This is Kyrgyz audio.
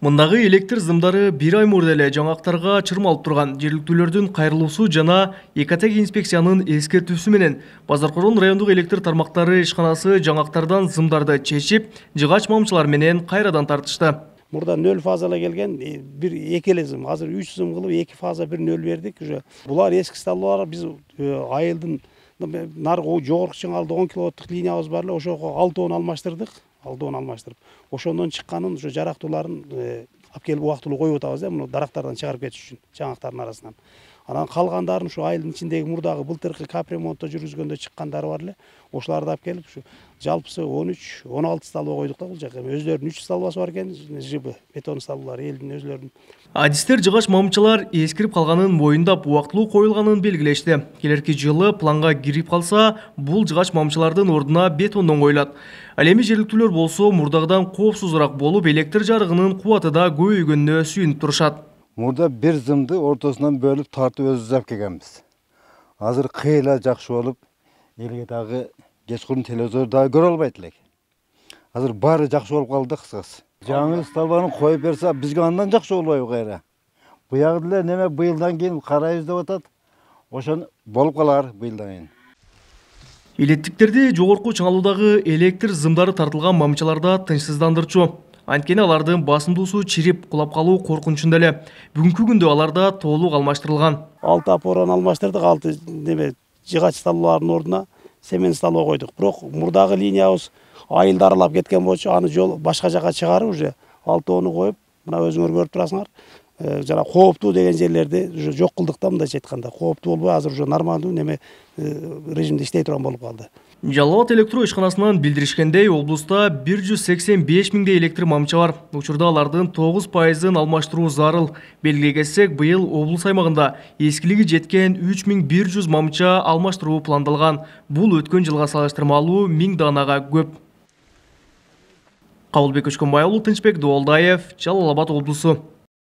Мындагы электр зымдары бир ай мурда эле жаңактарга чырмалып турган жергиликтүүлөрдүн кайрылуусу жана ЭКТ инспекциянын эскертүүсү менен Базаркорон райондук электр тармактары ишканасы жаңактардан зымдарды чечип, жыгач мамчылар менен кайрадан тартышты. Burada 0 fazla gelgen bir ekeli zım. Hazır 3 zım kılıp 2 fazla bir 0 verdik. Bular eski stallolar biz ayıldın nar o jogorku aldı 10 kilovoltluk liniyabız barla oşo 6 10 almaştırdık. 6 10 almaştırıp oşondan çıkkanın şu jaraktuların alып келип убактылуу коюп атабыз да, муну дарактардан чыгарып кетиш үчүн, жаңактардын арасынан. Анан калгандарын ушу айылдын ичиндеги мурдагы былтыркы капремонтто жүргүзгөндө чыккандары бар эле. Ошоларды алып келип ушу жалпысы 13 16 сталба койдук да бул жака. Өзлөрүнүн 3 сталбасы бар экен, жыбы, бетон сталбалар элдин өзлөрүнүн. Адистер жыгач мамчылар эскирип калганын моюндап убактылуу коюлганын белгилешти. Келерки жылы планга кирип калса, бул жыгач мамчылардын ордуна бетондон коюлат. Ал эми жергиликтүүлөр болсо мурдагыдан коопсузураак болуп, электр жарыгынын кубаты да көбөйгөнүнө сүйүнүп турушат. Мурда бир зымды ортосунан бөлүп тартып өзүбүз алып келгенбиз. Азыр кыйла жакшы болуп, элге дагы кечкурун телевизор дагы көрө албайт элек. Азыр баары жакшы болуп калды кыскасы. Жаңы сталбаны коюп берсе, бизге андан жакшы болбойбу кайра. Буягы деле неме быйылдан кийин карайбыз деп атат. Ошон болуп калар быйылдан кийин. Элеттиктерди жогорку чыңалуудагы электр зымдары тартылган мамчаларда тынчсыздандырчу. Анткени алардын басымдуусу чирип кулап калуу коркунучунда эле. Бүгүнкү күндө аларда толук алмаштырылган. 6 апораны алмаштырдык, 6 неме жыгач сталбалардын ордуна семен сталба койдук. Бирок мурдагы линиябыз айылды аралап кеткен болчу, аны жол башка жака чыгарып уже 6-10 коюп, мына өзүңөр көрүп турасыңар. Жана кооптуу деген жерлерди уже жок кылдык да, мындай айтканда. Кооптуу болбой, азыр уже нормалдуу неме режимде иштей турган болуп калды. Жалал Абад электро ишканасынан билдиришкендей, облуста 185 миңдей электр мамча бар. Учурда алардын 9%-ын алмаштыруу зарыл. Белгилей кетсек, быйыл облус аймагында эскилиги жеткен 3100 мамча алмаштыруу пландалган. Бул өткөн жылга салыштырмалуу 1000 данага көп. Кабылбек Өчкөнбай уулу, Тынчбек Доолдаев, Жалал Абад облусу.